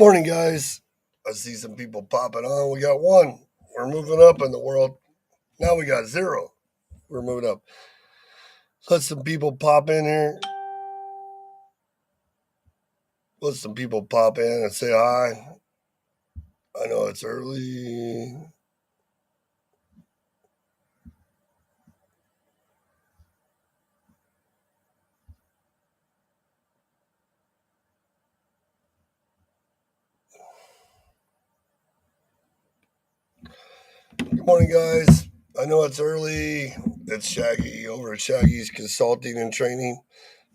Morning, guys. I see some people popping on. We got one. We're moving up in the world. Now we got zero. We're moving up. Let some people pop in here. Let some people pop in and say hi. I know it's early. Good morning, guys. I know it's early. It's Shaggy over at Shaggy's Consulting and Training.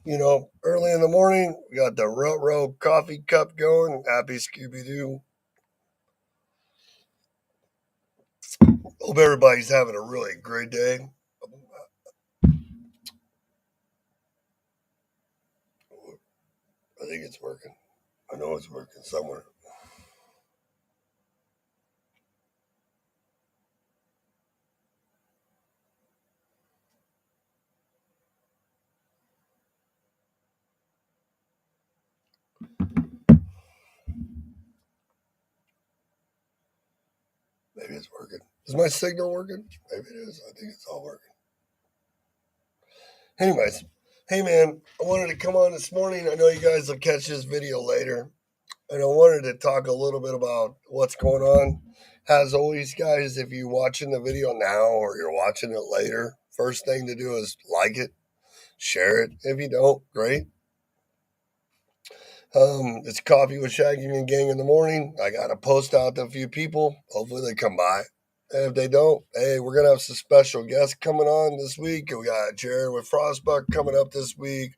Early in the morning, we got the row coffee cup going. Happy Scooby Doo. Hope everybody's having a really great day. I think it's working. I know it's working somewhere. Maybe it's working. Is my signal working? Maybe it is. I think it's all working. Anyways, hey man, I wanted to come on this morning. I know you guys will catch this video later. And I wanted to talk a little bit about what's going on. As always, guys, if you're watching the video now or you're watching it later, first thing to do is like it, share it. If you don't, great. It's Coffee with Shaggy and Gang in the morning. I got a post out to a few people. Hopefully they come by. And if they don't, hey, we're gonna have some special guests coming on this week. We got Jared with Frostbuck coming up this week.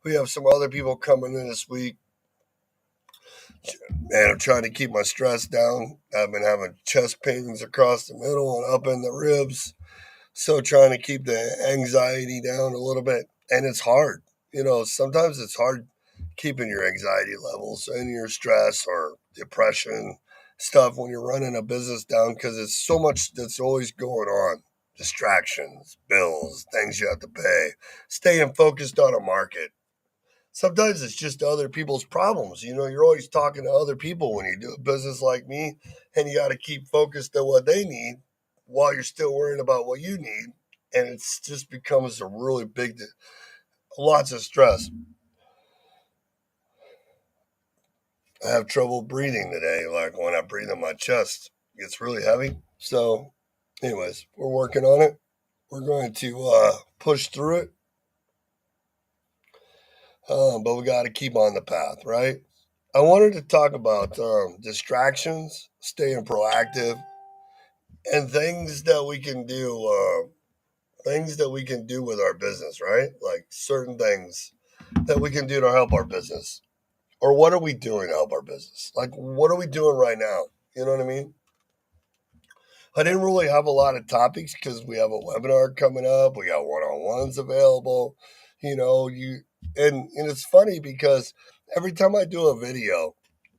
We have some other people coming in this week. Man, I'm trying to keep my stress down. I've been having chest pains across the middle and up in the ribs. So trying to keep the anxiety down a little bit. And it's hard. Sometimes it's hard keeping your anxiety levels and your stress or depression stuff when you're running a business down because it's so much that's always going on. Distractions, bills, things you have to pay, staying focused on a market. Sometimes it's just other people's problems. You're always talking to other people when you do a business like me, and you got to keep focused on what they need while you're still worrying about what you need. And it's just becomes a really big, lots of stress. I have trouble breathing today. Like when I breathe in my chest, it gets really heavy. So, anyways, we're working on it. We're going to push through it, but we got to keep on the path, right? I wanted to talk about distractions, staying proactive, and things that we can do. Things that we can do with our business, right? Like certain things that we can do to help our business, or what are we doing to help our business? Like what are we doing right now? You know what I mean? I didn't really have a lot of topics because we have a webinar coming up. We got one-on-ones available. You and it's funny because every time I do a video,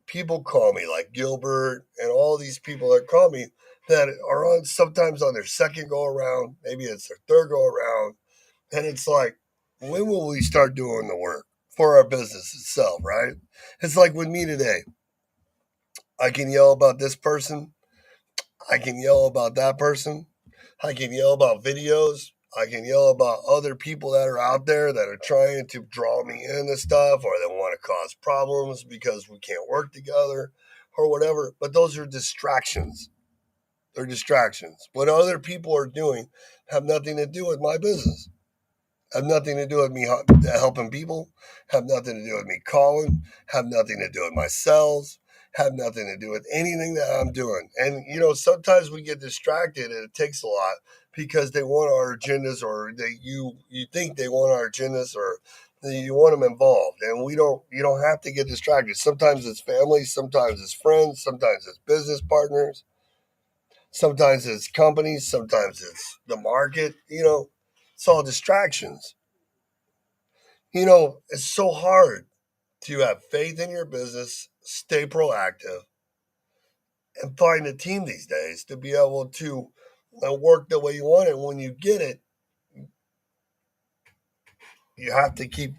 people call me like Gilbert and all these people that call me that are on sometimes on their second go around, maybe it's their third go around, and it's like, when will we start doing the work for our business itself, right? It's like with me today. I can yell about this person, I can yell about that person. I can yell about videos. I can yell about other people that are out there that are trying to draw me into stuff or they want to cause problems because we can't work together or whatever. But those are distractions. They're distractions. What other people are doing have nothing to do with my business. Have nothing to do with me helping people. Have nothing to do with me calling. Have nothing to do with my sales. Have nothing to do with anything that I'm doing. And sometimes we get distracted, and it takes a lot because they want our agendas, or you think they want our agendas, or you want them involved. And we don't. You don't have to get distracted. Sometimes it's family. Sometimes it's friends. Sometimes it's business partners. Sometimes it's companies. Sometimes it's the market. It's all distractions. It's so hard to have faith in your business, stay proactive, and find a team these days to be able to work the way you want it. When you get it, you have to keep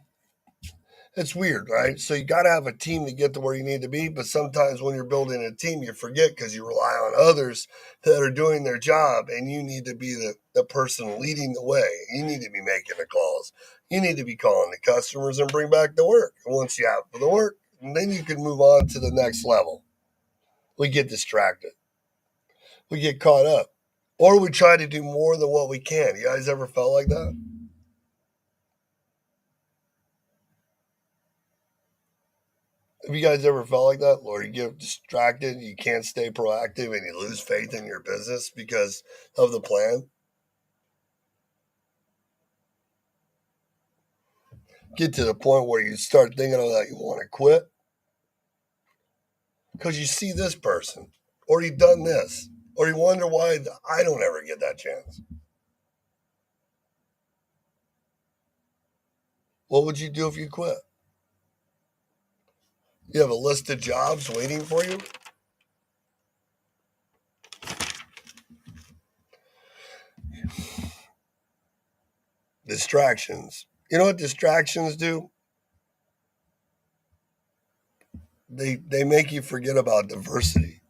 It's weird, right? So you got to have a team to get to where you need to be. But sometimes when you're building a team, you forget because you rely on others that are doing their job, and you need to be the person leading the way. You need to be making the calls. You need to be calling the customers and bring back the work. And once you have the work, then you can move on to the next level. We get distracted. We get caught up. Or we try to do more than what we can. You guys ever felt like that? Have you guys ever felt like that? Or you get distracted, you can't stay proactive, and you lose faith in your business because of the plan? Get to the point where you start thinking of that you want to quit because you see this person, or you've done this, or you wonder why I don't ever get that chance. What would you do if you quit? You have a list of jobs waiting for you? Distractions. You know what distractions do? They make you forget about diversity.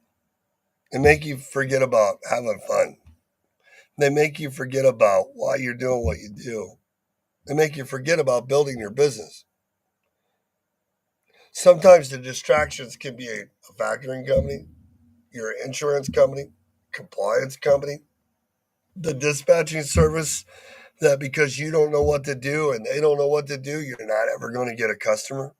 They make you forget about having fun. They make you forget about why you're doing what you do. They make you forget about building your business. Sometimes the distractions can be a factoring company, your insurance company, compliance company, the dispatching service that because you don't know what to do and they don't know what to do, you're not ever going to get a customer.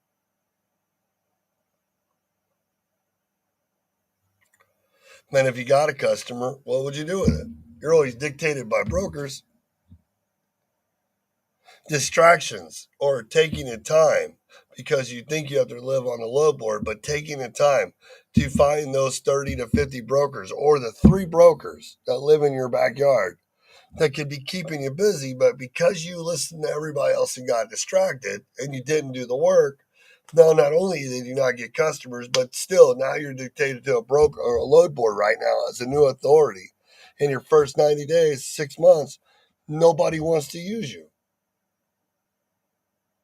Man, if you got a customer, what would you do with it? You're always dictated by brokers. Distractions or taking the time because you think you have to live on the load board, but taking the time to find those 30 to 50 brokers or the three brokers that live in your backyard that could be keeping you busy, but because you listened to everybody else and got distracted and you didn't do the work, now not only did you not get customers, but still now you're dictated to a broker or a load board right now as a new authority. In your first 90 days, 6 months, nobody wants to use you.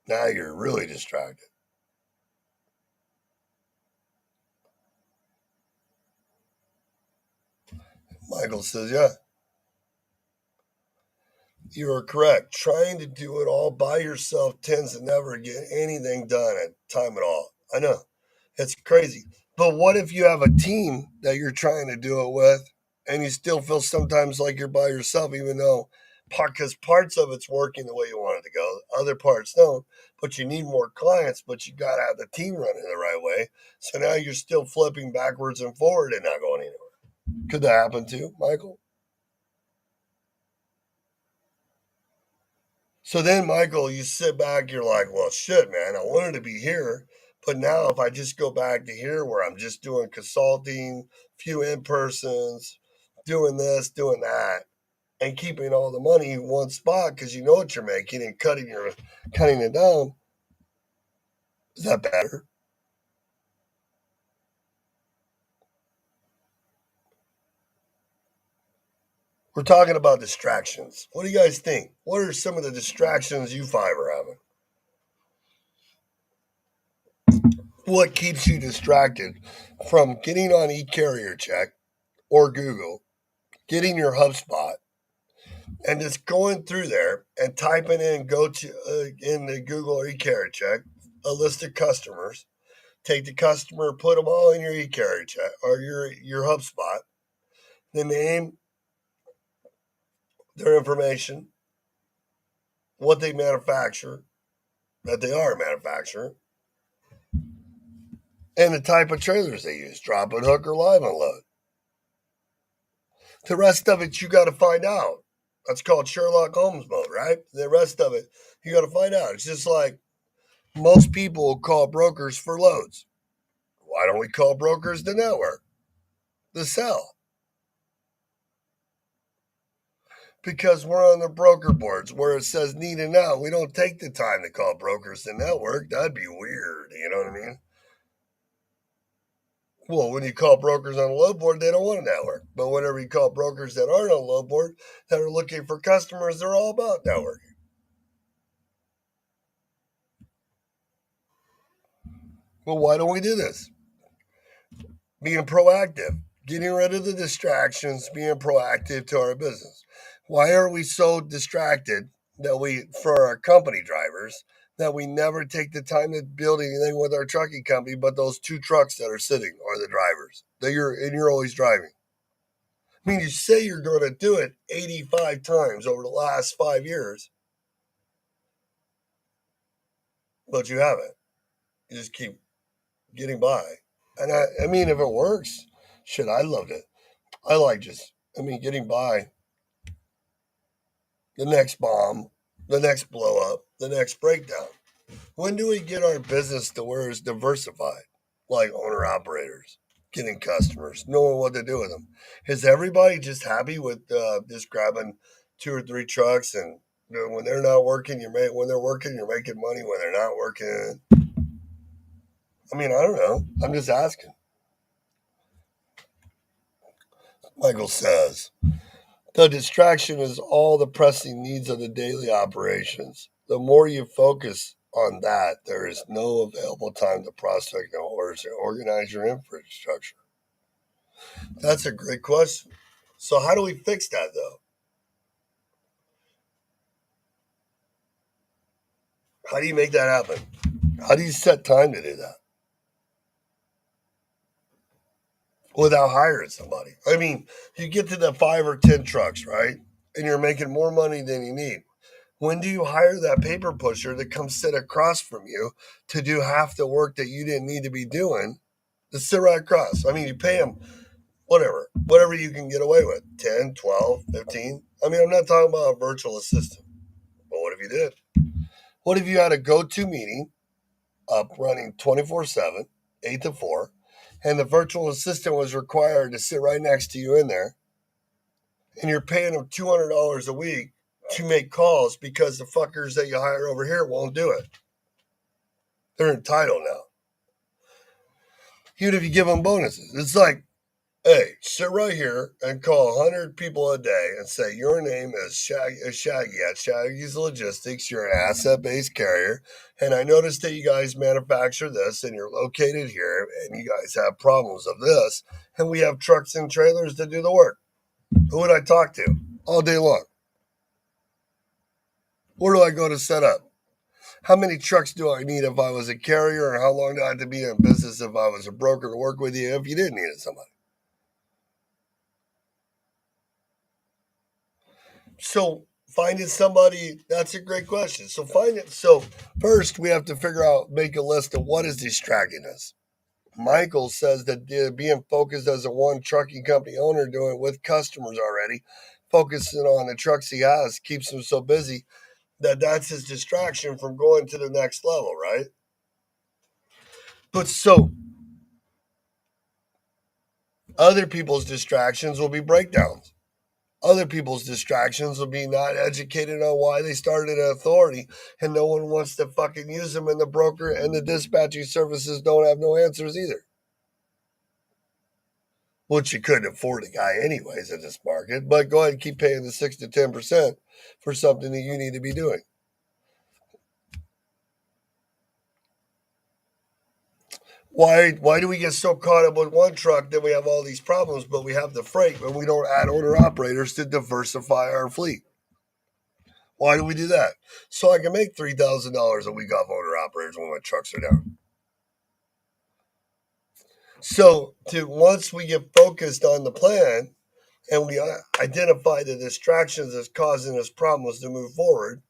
Now you're really distracted. Michael says, yeah, you are correct. Trying to do it all by yourself tends to never get anything done at time at all. I know. It's crazy. But what if you have a team that you're trying to do it with and you still feel sometimes like you're by yourself, even though because parts of it's working the way you want it to go, other parts don't. But you need more clients, but you got to have the team running the right way. So now you're still flipping backwards and forward and not going anywhere. Could that happen too, Michael? So then, Michael, you sit back, you're like, well, shit, man, I wanted to be here. But now, if I just go back to here where I'm just doing consulting, few in persons, doing this, doing that, and keeping all the money in one spot because you know what you're making and cutting it down, is that better? We're talking about distractions. What do you guys think? What are some of the distractions you five are having? What keeps you distracted from getting on eCarrier Check or Google, getting your HubSpot, and just going through there and typing in go to in the Google or eCarrier check a list of customers. Take the customer, put them all in your eCarrier check or your HubSpot. The name, their information, what they manufacture, that they are a manufacturer, and the type of trailers they use, drop and hook or live unload. The rest of it you got to find out. That's called Sherlock Holmes mode, right? The rest of it you got to find out. It's just like most people call brokers for loads. Why don't we call brokers the network, the sell? Because we're on the broker boards where it says need and now. We don't take the time to call brokers the network. That'd be weird. You know what I mean? Well, when you call brokers on a load board, they don't want a network. But whenever you call brokers that aren't on a load board that are looking for customers, they're all about networking. Well, why don't we do this? Being proactive, getting rid of the distractions, being proactive to our business. Why are we so distracted that for our company drivers, that we never take the time to build anything with our trucking company, but those two trucks that are sitting are the drivers that you're always driving? I mean, you say you're going to do it 85 times over the last 5 years, but you haven't. You just keep getting by. And I mean, if it works, shit, I loved it. I like getting by the next bomb, the next blow up, the next breakdown. When do we get our business to where it's diversified, like owner operators, getting customers, knowing what to do with them? Is everybody just happy with just grabbing two or three trucks and when they're not working, when they're working, you're making money. When they're not working, I mean, I don't know. I'm just asking. Michael says. The distraction is all the pressing needs of the daily operations. The more you focus on that, there is no available time to prospect or organize your infrastructure. That's a great question. So, how do we fix that though? How do you make that happen? How do you set time to do that without hiring somebody? I mean, you get to the 5 or 10 trucks, right? And you're making more money than you need. When do you hire that paper pusher to come sit across from you to do half the work that you didn't need to be doing? To sit right across. I mean, you pay them whatever you can get away with 10, 12, 15. I mean, I'm not talking about a virtual assistant, but what if you did? What if you had a go to meeting up running 24/7, 8 to 4, and the virtual assistant was required to sit right next to you in there, and you're paying them $200 a week to make calls because the fuckers that you hire over here won't do it? They're entitled now. Even if you give them bonuses, it's like, hey, sit right here and call 100 people a day and say your name is Shaggy at Shaggy's Logistics. You're an asset-based carrier, and I noticed that you guys manufacture this, and you're located here, and you guys have problems of this, and we have trucks and trailers to do the work. Who would I talk to all day long? Where do I go to set up? How many trucks do I need if I was a carrier, or how long do I have to be in business if I was a broker to work with you if you didn't need somebody? So finding somebody, that's a great question. So find it. So first we have to make a list of what is distracting us. Michael says that being focused as a one trucking company owner doing it with customers already, focusing on the trucks he has keeps him so busy that that's his distraction from going to the next level, right? But so other people's distractions will be breakdowns. Other people's distractions will be not educated on why they started an authority, and no one wants to fucking use them, and the broker and the dispatching services don't have no answers either. Which you couldn't afford a guy anyways in this market, but go ahead and keep paying the 6 to 10% for something that you need to be doing. Why do we get so caught up with one truck that we have all these problems, but we have the freight, but we don't add owner operators to diversify our fleet? Why do we do that? So I can make $3,000 a week off owner operators when my trucks are down. So to once we get focused on the plan and we identify the distractions that's causing us problems to move forward,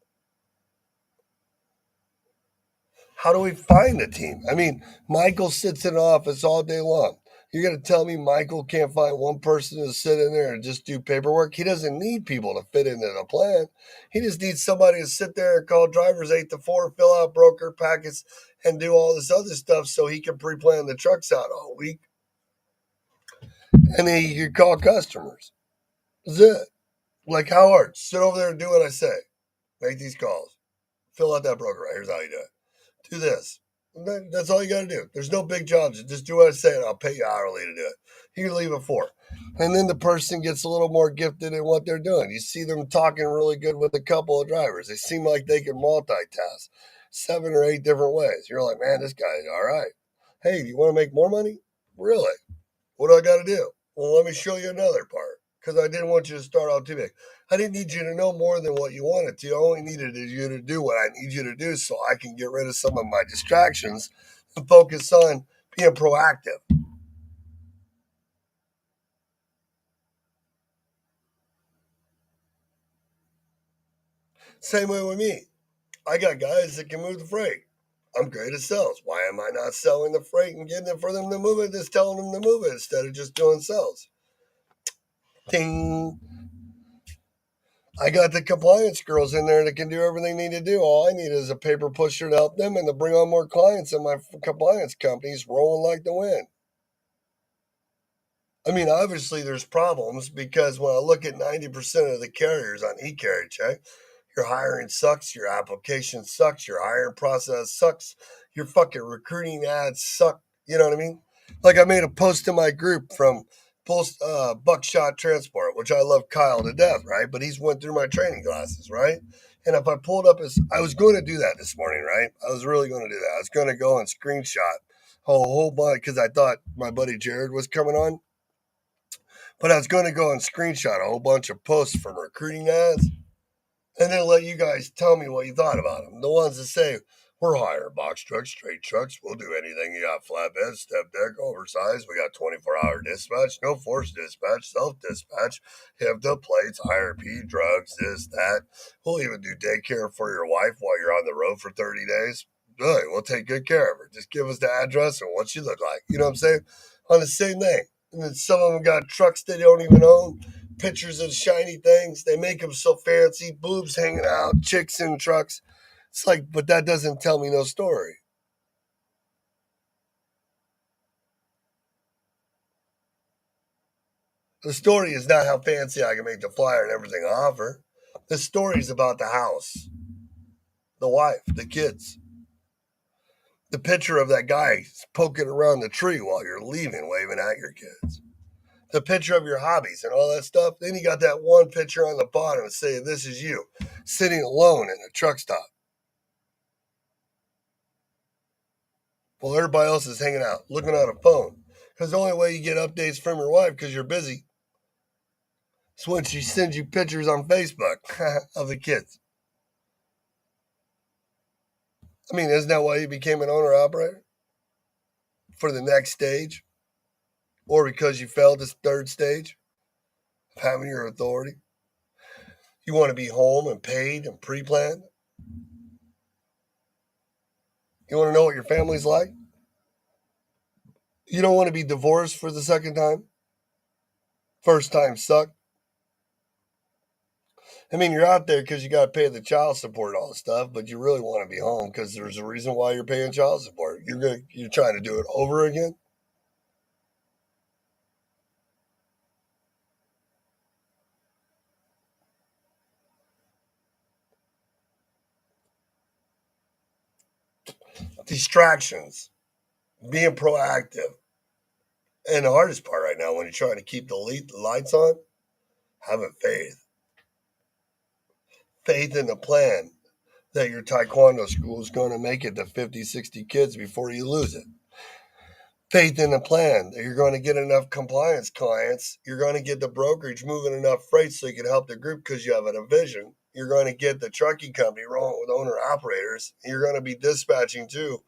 how do we find a team? I mean, Michael sits in an office all day long. You're going to tell me Michael can't find one person to sit in there and just do paperwork? He doesn't need people to fit into the plan. He just needs somebody to sit there and call drivers 8 to 4, fill out broker packets, and do all this other stuff so he can pre plan the trucks out all week. And then he can call customers. That's it. Like, how hard? Sit over there and do what I say. Make these calls. Fill out that broker. Right, here's how you do it. Do this. That's all you got to do. There's no big jobs. Just do what I say, and I'll pay you hourly to do it. You can leave it for. And then the person gets a little more gifted in what they're doing. You see them talking really good with a couple of drivers. They seem like they can multitask 7 or 8 different ways. You're like, man, this guy's all right. Hey, do you want to make more money? Really? What do I got to do? Well, let me show you another part because I didn't want you to start out too big. I didn't need you to know more than what you wanted to. I only needed you to do what I need you to do so I can get rid of some of my distractions and focus on being proactive. Same way with me. I got guys that can move the freight. I'm great at sales. Why am I not selling the freight and getting it for them to move it? Just telling them to move it instead of just doing sales. Ding. I got the compliance girls in there that can do everything they need to do. All I need is a paper pusher to help them and to bring on more clients, and my compliance company's rolling like the wind. I mean, obviously, there's problems because when I look at 90% of the carriers on e-carriage, your hiring sucks, your application sucks, your hiring process sucks, your fucking recruiting ads suck. You know what I mean? Like I made a post in my group from Buckshot Transport, which I love Kyle to death, right? But he's went through my training classes, right? And if I pulled up his, I was going to do that this morning, right? I was really going to do that. I was going to go and screenshot a whole bunch because I thought my buddy Jared was coming on, but I was going to go and screenshot a whole bunch of posts from recruiting ads and then let you guys tell me what you thought about them. The ones that say, we're hiring box trucks, straight trucks, we'll do anything. You got flatbed, step deck, oversized. We got 24-hour dispatch, no forced dispatch, self dispatch, have the plates, IRP, drugs, this, that. We'll even do daycare for your wife while you're on the road for 30 days. Good, we'll take good care of her. Just give us the address and what she look like. You know what I'm saying? On the same thing. And then some of them got trucks they don't even own, pictures of shiny things. They make them so fancy, boobs hanging out, chicks in trucks. It's like, but that doesn't tell me no story. The story is not how fancy I can make the flyer and everything I offer. The story is about the house, the wife, the kids. The picture of that guy poking around the tree while you're leaving, waving at your kids. The picture of your hobbies and all that stuff. Then you got that one picture on the bottom saying, this is you, sitting alone in a truck stop. While everybody else is hanging out, looking at a phone. Because the only way you get updates from your wife because you're busy is when she sends you pictures on Facebook of the kids. I mean, isn't that why you became an owner operator? For the next stage? Or because you failed this third stage of having your authority? You want to be home and paid and pre planned? You want to know what your family's like? You don't want to be divorced for the second time? First time sucked? I mean, you're out there because you got to pay the child support and all this stuff, but you really want to be home because there's a reason why you're paying child support. You're trying to do it over again. Distractions, being proactive, and the hardest part right now when you're trying to keep the lights on, having faith in the plan that your taekwondo school is going to make it to 50, 60 kids before you lose it. Faith in the plan that you're going to get enough compliance clients. You're going to get the brokerage moving enough freight so you can help the group because you have a vision. You're going to get the trucking company rolling with owner operators. You're going to be dispatching to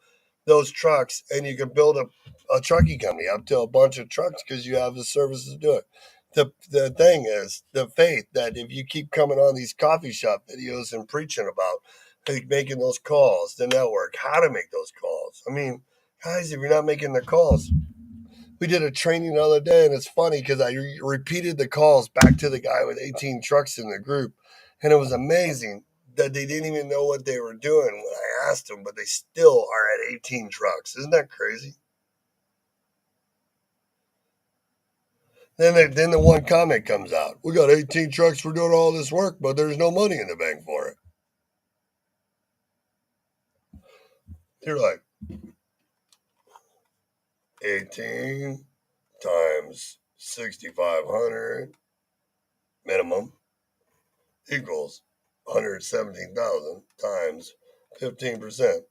those trucks, and you can build a trucking company up to a bunch of trucks because you have the services to do it. The thing is the faith that if you keep coming on these coffee shop videos and preaching about like making those calls, the network, how to make those calls. I mean, guys, if you're not making the calls, we did a training the other day, and it's funny because I repeated the calls back to the guy with 18 trucks in the group, and it was amazing that they didn't even know what they were doing when I asked them, but they still are at 18 trucks. Isn't that crazy? Then the one comment comes out: "We got 18 trucks for doing all this work, but there's no money in the bank for it." You're like 18 times 6,500 minimum equals 117,000 times 15%.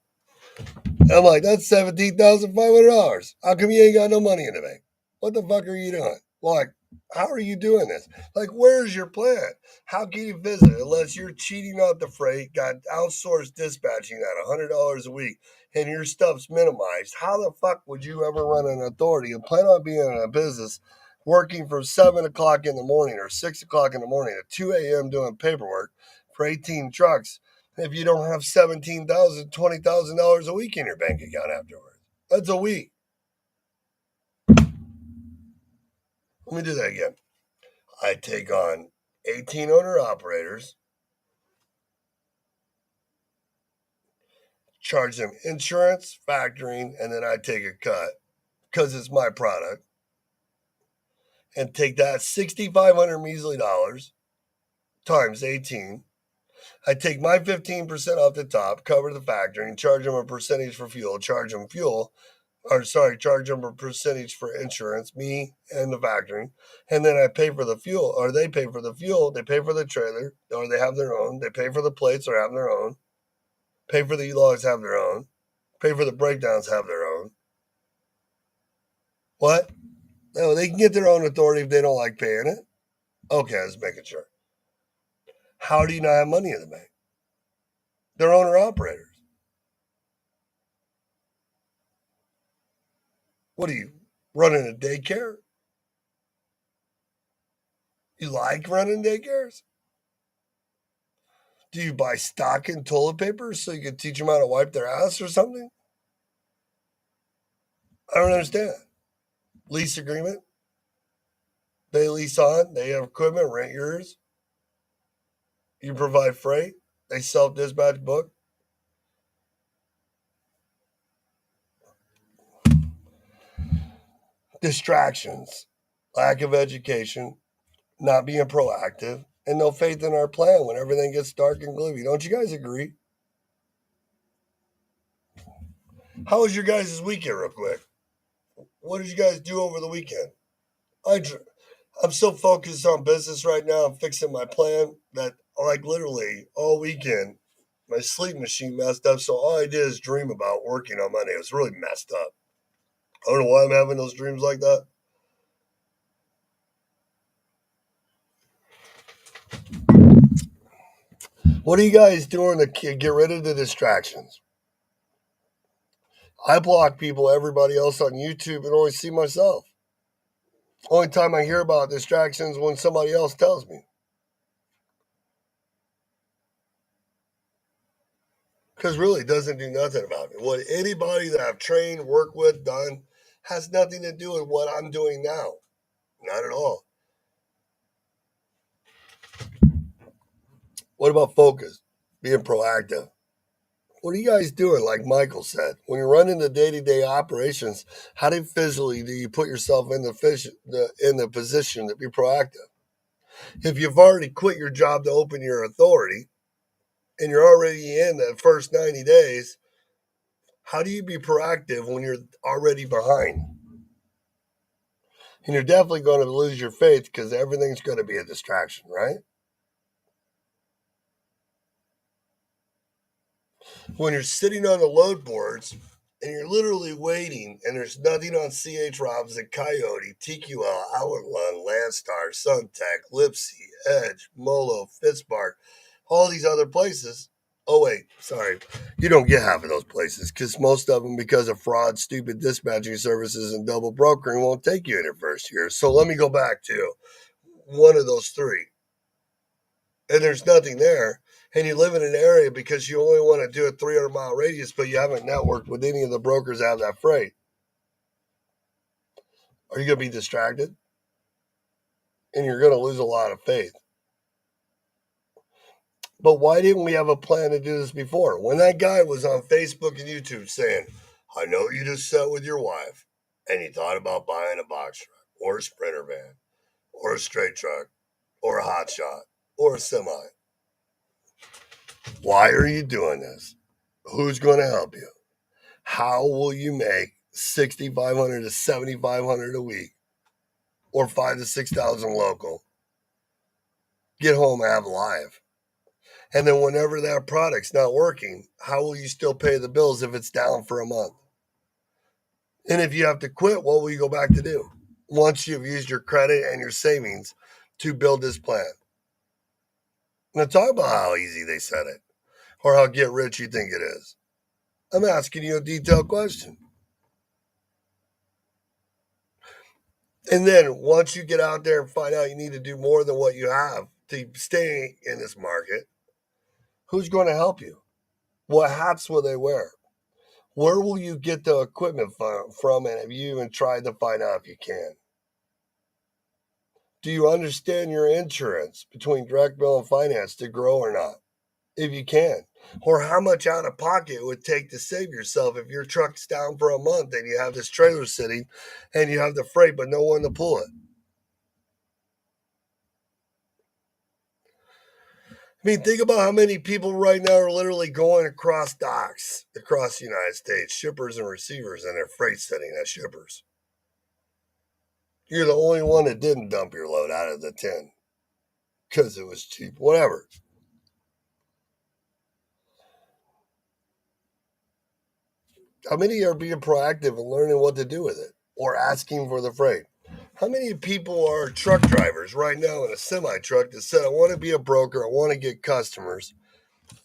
I'm like, that's $17,500. How come you ain't got no money in the bank? What the fuck are you doing? Like, how are you doing this? Like, where's your plan? How can you visit unless you're cheating out the freight, got outsourced dispatching at $100 a week, and your stuff's minimized? How the fuck would you ever run an authority and plan on being in a business working from 7 o'clock in the morning or 6 o'clock in the morning to 2 a.m. doing paperwork for 18 trucks if you don't have $17,000, $20,000 a week in your bank account afterwards? That's a week. Let me do that again. I take on 18 owner operators, charge them insurance, factoring, and then I take a cut because it's my product and take that 6,500 measly dollars times 18. I take my 15% off the top, cover the factoring, charge them a percentage for fuel, charge them fuel, or sorry, charge them a percentage for insurance, me and the factoring, and then I pay for the fuel, or they pay for the fuel, they pay for the trailer, or they have their own, they pay for the plates or have their own, pay for the e-logs, have their own, pay for the breakdowns, have their own. What? No, they can get their own authority if they don't like paying it. Okay, I was making sure. How do you not have money in the bank? They're owner operators. What are you, running a daycare? You like running daycares? Do you buy stock in toilet paper so you can teach them how to wipe their ass or something? I don't understand. Lease agreement? They lease on, they have equipment, rent yours. You provide freight. They self dispatch book. Distractions, lack of education, not being proactive, and no faith in our plan when everything gets dark and gloomy. Don't you guys agree? How was your guys' weekend, real quick? What did you guys do over the weekend? I, I'm so focused on business right now. I'm fixing my plan that, like, literally all weekend, my sleep machine messed up. So all I did is dream about working on Monday. It was really messed up. I don't know why I'm having those dreams like that. What are you guys doing to get rid of the distractions? I block people, everybody else on YouTube, and only see myself. Only time I hear about distractions when somebody else tells me. Because really, it doesn't do nothing about me. What anybody that I've trained, worked with, done has nothing to do with what I'm doing now. Not at all. What about focus? Being proactive. What are you guys doing? Like Michael said, when you're running the day-to-day operations, how physically do you put yourself in the position to be proactive? If you've already quit your job to open your authority and you're already in the first 90 days, how do you be proactive when you're already behind? And you're definitely going to lose your faith because everything's going to be a distraction, right? When you're sitting on the load boards and you're literally waiting and there's nothing on CH Robinson, Coyote, TQL, Outland, Landstar, Suntech, Lipsy, Edge, Molo, Fitzbark, all these other places. Oh, wait, sorry. You don't get half of those places because most of them, because of fraud, stupid dispatching services, and double brokering, won't take you in your first year. So let me go back to one of those three. And there's nothing there, and you live in an area because you only want to do a 300-mile radius, but you haven't networked with any of the brokers that have that freight, are you going to be distracted? And you're going to lose a lot of faith. But why didn't we have a plan to do this before? When that guy was on Facebook and YouTube saying, I know you just sat with your wife and you thought about buying a box truck or a sprinter van or a straight truck or a hot shot or a semi. Why are you doing this? Who's going to help you? How will you make 6,500 to 7,500 a week or 5 to 6,000 local? Get home and have live. And then whenever that product's not working, how will you still pay the bills if it's down for a month? And if you have to quit, what will you go back to do once you've used your credit and your savings to build this plan? Now, talk about how easy they said it or how get rich you think it is. I'm asking you a detailed question. And then once you get out there and find out you need to do more than what you have to stay in this market, who's going to help you? What hats will they wear? Where will you get the equipment from? And have you even tried to find out if you can? Do you understand your insurance between direct bill and finance to grow or not? If you can. Or how much out of pocket it would take to save yourself if your truck's down for a month and you have this trailer sitting and you have the freight but no one to pull it. I mean, think about how many people right now are literally going across docks across the United States, shippers and receivers, and they're freight sitting as shippers. You're the only one that didn't dump your load out of the 10 because it was cheap, whatever. How many are being proactive and learning what to do with it or asking for the freight? How many people are truck drivers right now in a semi truck that said, I want to be a broker, I want to get customers,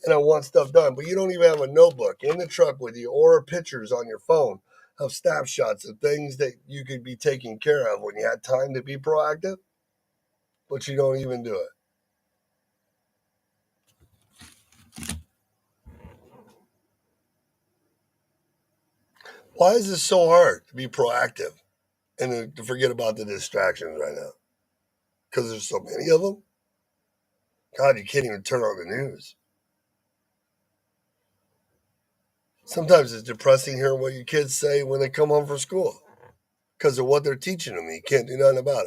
and I want stuff done, but you don't even have a notebook in the truck with you or pictures on your phone of snapshots of things that you could be taking care of when you had time to be proactive, but you don't even do it. Why is this so hard to be proactive and to forget about the distractions right now? Because there's so many of them? God, you can't even turn on the news. Sometimes it's depressing hearing what your kids say when they come home from school because of what they're teaching them. You can't do nothing about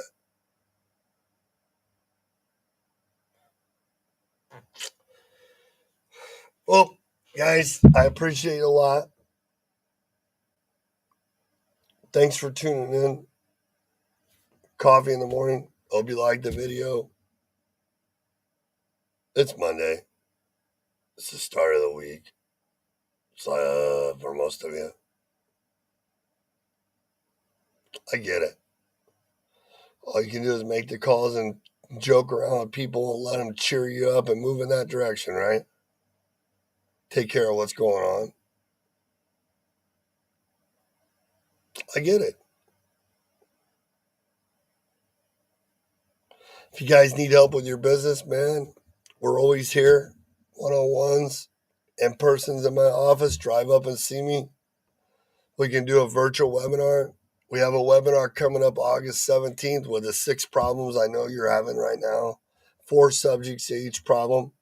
it. Well, guys, I appreciate it a lot. Thanks for tuning in. Coffee in the morning. Hope you liked the video. It's Monday. It's the start of the week. It's for most of you. I get it. All you can do is make the calls and joke around with people and let them cheer you up and move in that direction, right? Take care of what's going on. I get it. If you guys need help with your business, man, we're always here. One-on-ones, in persons in my office. Drive up and see me. We can do a virtual webinar. We have a webinar coming up August 17th with the 6 problems I know you're having right now. 4 subjects to each problem.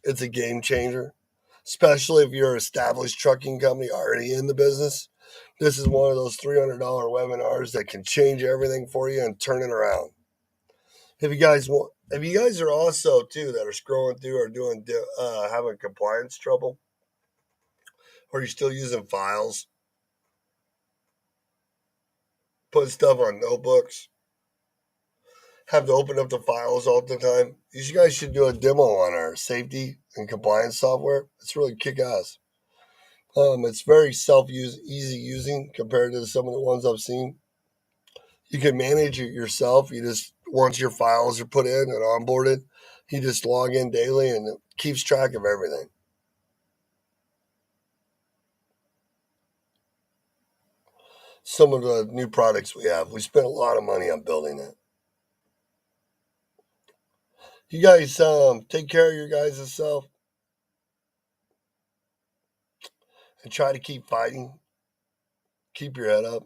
It's a game changer, especially if you're an established trucking company already in the business. This is one of those $300 webinars that can change everything for you and turn it around. If you guys are also too that are scrolling through or doing having compliance trouble, or you're still using files, put stuff on notebooks, have to open up the files all the time. You guys should do a demo on our safety and compliance software. It's really kick ass. It's very easy using compared to some of the ones I've seen. You can manage it yourself. You just once your files are put in and onboarded, you just log in daily and it keeps track of everything. Some of the new products we have, we spent a lot of money on building it. You guys take care of your guys' self and try to keep fighting. Keep your head up.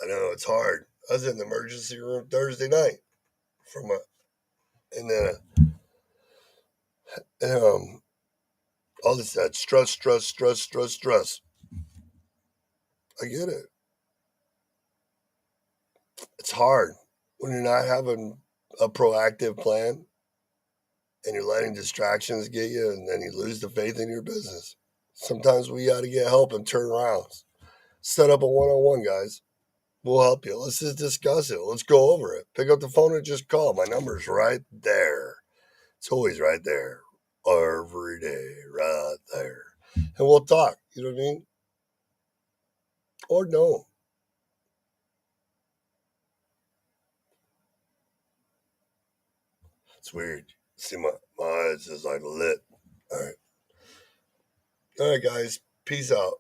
I know it's hard. I was in the emergency room Thursday night from a and then all this that stress. I get it. It's hard when you're not having a proactive plan and you're letting distractions get you and then you lose the faith in your business. Sometimes we got to get help and turn around. Set up a one-on-one, guys. We'll help you. Let's just discuss it. Let's go over it. Pick up the phone and just call. My number's right there. It's always right there. Every day, right there. And we'll talk, you know what I mean? Or no. It's weird. See, my eyes is like lit. All right. All right, guys. Peace out.